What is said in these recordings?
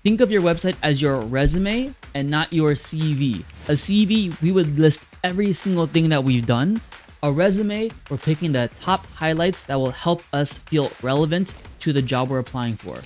Think of your website as your resume and not your CV. A CV, we would list every single thing that we've done. A resume, we're picking the top highlights that will help us feel relevant to the job we're applying for.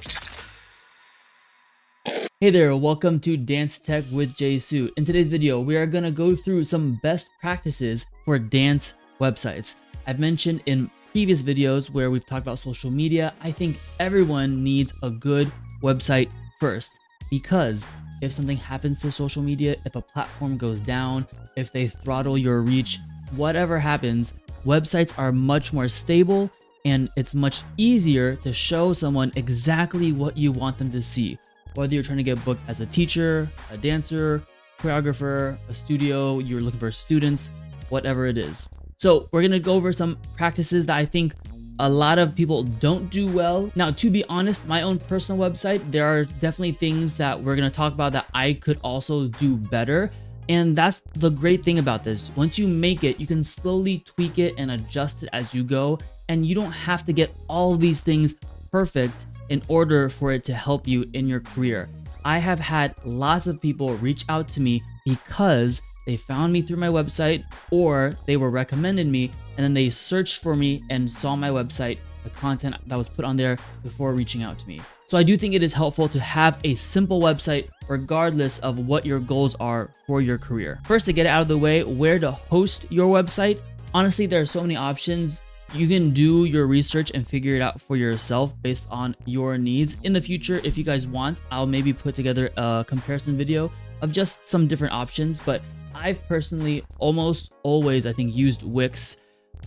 Hey there, welcome to Dance Tech with JHsu. In today's video, we are going to go through some best practices for dance websites. I've mentioned in previous videos where we've talked about social media, I think everyone needs a good website first, because if something happens to social media, if a platform goes down, if they throttle your reach, whatever happens, websites are much more stable and it's much easier to show someone exactly what you want them to see. Whether you're trying to get booked as a teacher, a dancer, choreographer, a studio, you're looking for students, whatever it is. So we're gonna go over some practices that I think a lot of people don't do well. Now, to be honest, my own personal website, there are definitely things that we're gonna talk about that I could also do better. And that's the great thing about this. Once you make it, you can slowly tweak it and adjust it as you go. And you don't have to get all of these things perfect in order for it to help you in your career. I have had lots of people reach out to me because they found me through my website, or they were recommended me, and then they searched for me and saw my website, the content that was put on there before reaching out to me. So I do think it is helpful to have a simple website regardless of what your goals are for your career. First, to get it out of the way, where to host your website. Honestly, there are so many options. You can do your research and figure it out for yourself based on your needs. In the future, if you guys want, I'll maybe put together a comparison video of just some different options, but I've personally almost always, I think, used Wix.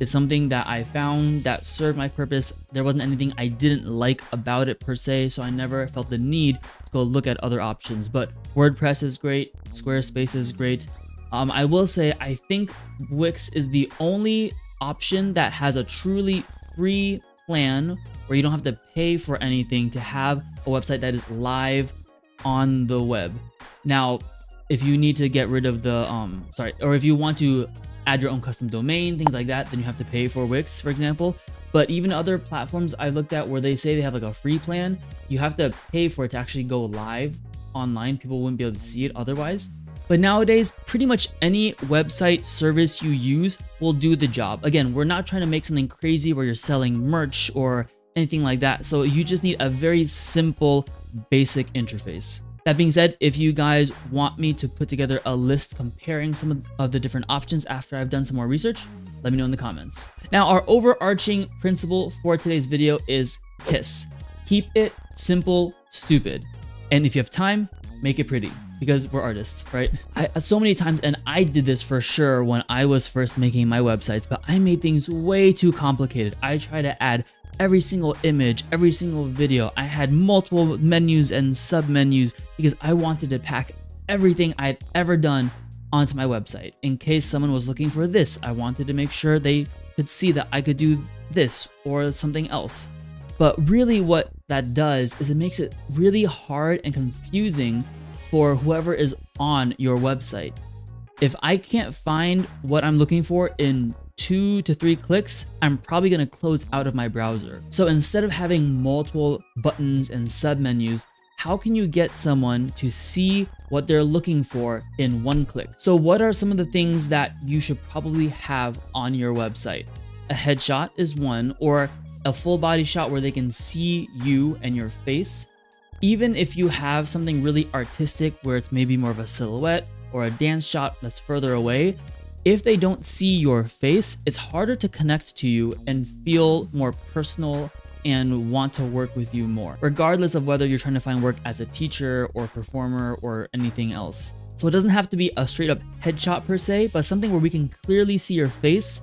It's something that I found that served my purpose. There wasn't anything I didn't like about it per se, so I never felt the need to go look at other options. But WordPress is great, Squarespace is great. I will say, I think Wix is the only option that has a truly free plan where you don't have to pay for anything to have a website that is live on the web. Now, if you need to get rid of the, or if you want to add your own custom domain, things like that, then you have to pay for Wix, for example. But even other platforms I've looked at where they say they have like a free plan, you have to pay for it to actually go live online. People wouldn't be able to see it otherwise. But nowadays, pretty much any website service you use will do the job. Again, we're not trying to make something crazy where you're selling merch or anything like that. So you just need a very simple, basic interface. That being said, if you guys want me to put together a list comparing some of the different options after I've done some more research, let me know in the comments. Now, our overarching principle for today's video is K.I.S.S. Keep it simple, stupid. And if you have time, make it pretty, because we're artists, right? So many times, and I did this for sure when I was first making my websites, but I made things way too complicated. I try to add every single image, every single video. I had multiple menus and sub menus because I wanted to pack everything I'd ever done onto my website. In case someone was looking for this, I wanted to make sure they could see that I could do this or something else. But really what that does is it makes it really hard and confusing for whoever is on your website. If I can't find what I'm looking for in 2 to 3 clicks, I'm probably going to close out of my browser. So instead of having multiple buttons and submenus, how can you get someone to see what they're looking for in 1 click? So what are some of the things that you should probably have on your website? A headshot is one, or a full body shot where they can see you and your face. Even if you have something really artistic where it's maybe more of a silhouette or a dance shot that's further away, if they don't see your face, it's harder to connect to you and feel more personal and want to work with you more, regardless of whether you're trying to find work as a teacher or performer or anything else. So it doesn't have to be a straight up headshot per se, but something where we can clearly see your face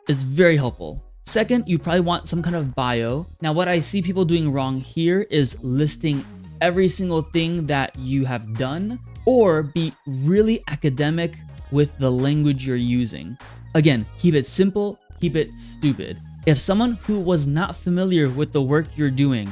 is very helpful. Second, you probably want some kind of bio. Now, what I see people doing wrong here is listing every single thing that you have done, or be really academic with the language you're using. Again, keep it simple, keep it stupid. If someone who was not familiar with the work you're doing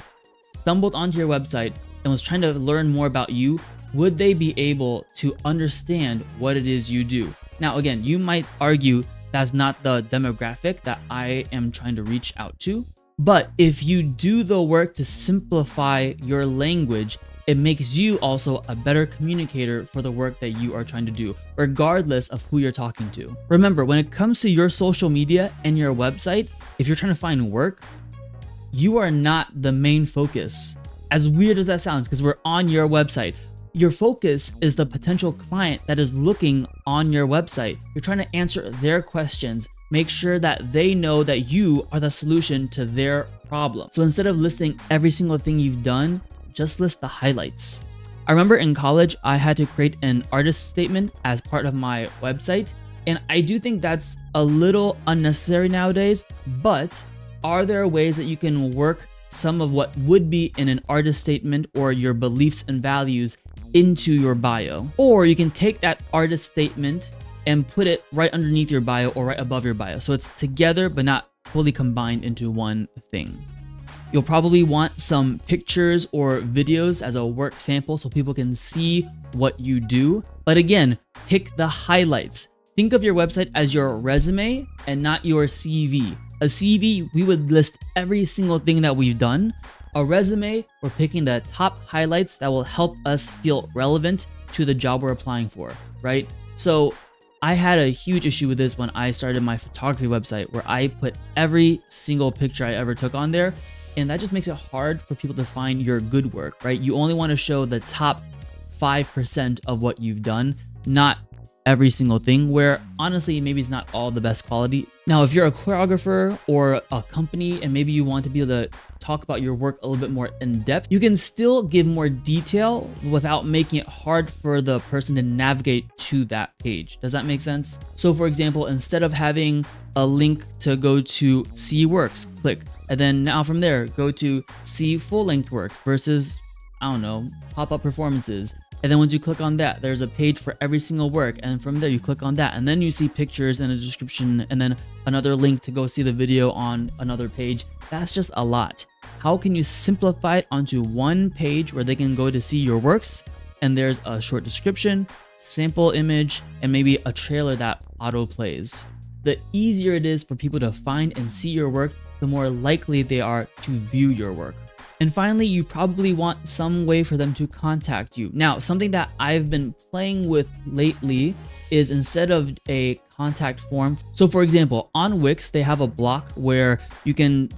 stumbled onto your website and was trying to learn more about you, would they be able to understand what it is you do? Now, again, you might argue that's not the demographic that I am trying to reach out to. But if you do the work to simplify your language, it makes you also a better communicator for the work that you are trying to do, regardless of who you're talking to. Remember, when it comes to your social media and your website, if you're trying to find work, you are not the main focus. As weird as that sounds, because we're on your website. Your focus is the potential client that is looking on your website. You're trying to answer their questions, make sure that they know that you are the solution to their problem. So instead of listing every single thing you've done, just list the highlights. I remember in college, I had to create an artist statement as part of my website. And I do think that's a little unnecessary nowadays, but are there ways that you can work some of what would be in an artist statement or your beliefs and values into your bio? Or you can take that artist statement and put it right underneath your bio or right above your bio. So it's together, but not fully combined into one thing. You'll probably want some pictures or videos as a work sample so people can see what you do. But again, pick the highlights. Think of your website as your resume and not your CV. A CV, we would list every single thing that we've done. A resume, we're picking the top highlights that will help us feel relevant to the job we're applying for, right? So I had a huge issue with this when I started my photography website, where I put every single picture I ever took on there, and that just makes it hard for people to find your good work, right? You only want to show the top 5% of what you've done, not every single thing, where honestly, maybe it's not all the best quality. Now, if you're a choreographer or a company and maybe you want to be able to talk about your work a little bit more in depth, you can still give more detail without making it hard for the person to navigate to that page. Does that make sense? So for example, instead of having a link to go to see works, click, and then now from there, go to see full-length work versus, I don't know, pop-up performances. And then once you click on that, there's a page for every single work. And from there, you click on that. And then you see pictures and a description and then another link to go see the video on another page. That's just a lot. How can you simplify it onto one page where they can go to see your works? And there's a short description, sample image, and maybe a trailer that auto plays. The easier it is for people to find and see your work, the more likely they are to view your work. And finally, you probably want some way for them to contact you. Now, something that I've been playing with lately is instead of a contact form. So for example, on Wix, they have a block where you can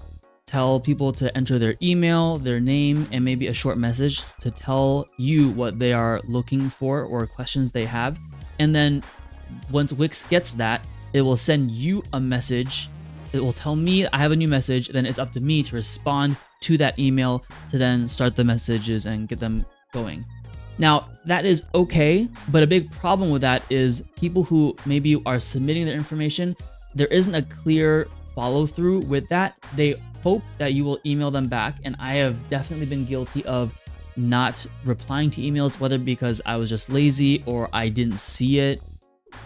tell people to enter their email, their name, and maybe a short message to tell you what they are looking for or questions they have. And then once Wix gets that, it will send you a message. It will tell me I have a new message. Then it's up to me to respond to that email to then start the messages and get them going. Now, that is okay, but a big problem with that is people who maybe are submitting their information, there isn't a clear follow through with that. They hope that you will email them back, and I have definitely been guilty of not replying to emails, whether because I was just lazy or I didn't see it,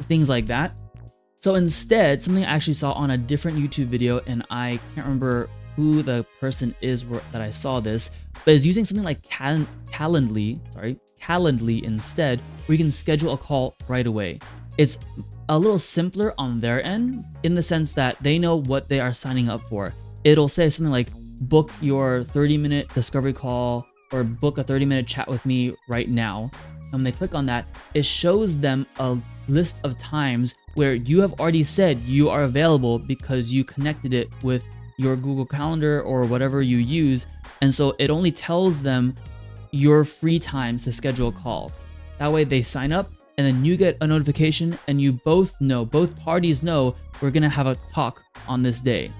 things like that. So instead, something I actually saw on a different YouTube video, and I can't remember who the person is that I saw this, but is using something like Calendly instead, where you can schedule a call right away. It's a little simpler on their end in the sense that they know what they are signing up for. It'll say something like, book your 30-minute discovery call or book a 30-minute chat with me right now. And when they click on that, it shows them a list of times where you have already said you are available because you connected it with your Google Calendar or whatever you use. And so it only tells them your free times to schedule a call. That way they sign up and then you get a notification and you both parties know we're gonna have a talk on this day.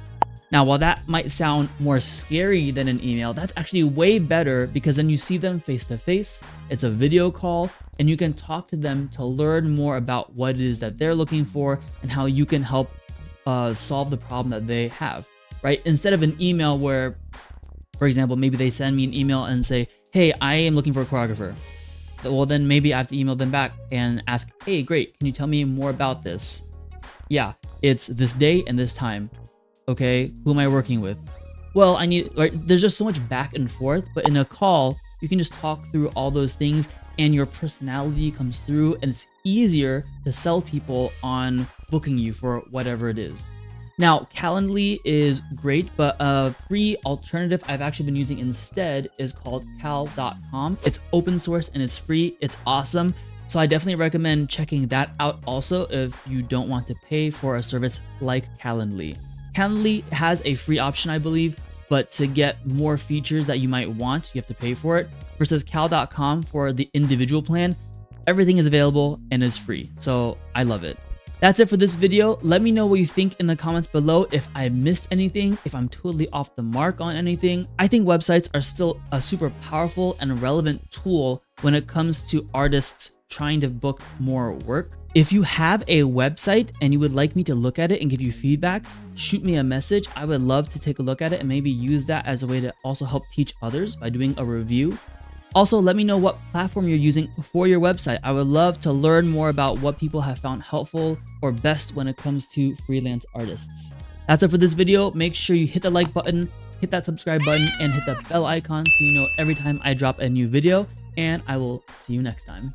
Now, while that might sound more scary than an email, that's actually way better because then you see them face to face, it's a video call, and you can talk to them to learn more about what it is that they're looking for and how you can help solve the problem that they have, right? Instead of an email where, for example, maybe they send me an email and say, hey, I am looking for a choreographer. Well, then maybe I have to email them back and ask, hey, great, can you tell me more about this? Yeah, it's this day and this time. Okay, who am I working with? Well, right, there's just so much back and forth, but in a call, you can just talk through all those things and your personality comes through and it's easier to sell people on booking you for whatever it is. Now, Calendly is great, but a free alternative I've actually been using instead is called cal.com. It's open source and it's free. It's awesome. So I definitely recommend checking that out also if you don't want to pay for a service like Calendly. Calendly has a free option, I believe, but to get more features that you might want, you have to pay for it. Versus cal.com for the individual plan, everything is available and is free. So I love it. That's it for this video. Let me know what you think in the comments below. If I missed anything, if I'm totally off the mark on anything. I think websites are still a super powerful and relevant tool when it comes to artists trying to book more work. If you have a website and you would like me to look at it and give you feedback, shoot me a message. I would love to take a look at it and maybe use that as a way to also help teach others by doing a review. Also, let me know what platform you're using for your website. I would love to learn more about what people have found helpful or best when it comes to freelance artists. That's it for this video. Make sure you hit the like button, hit that subscribe button, and hit that bell icon so you know every time I drop a new video. And I will see you next time.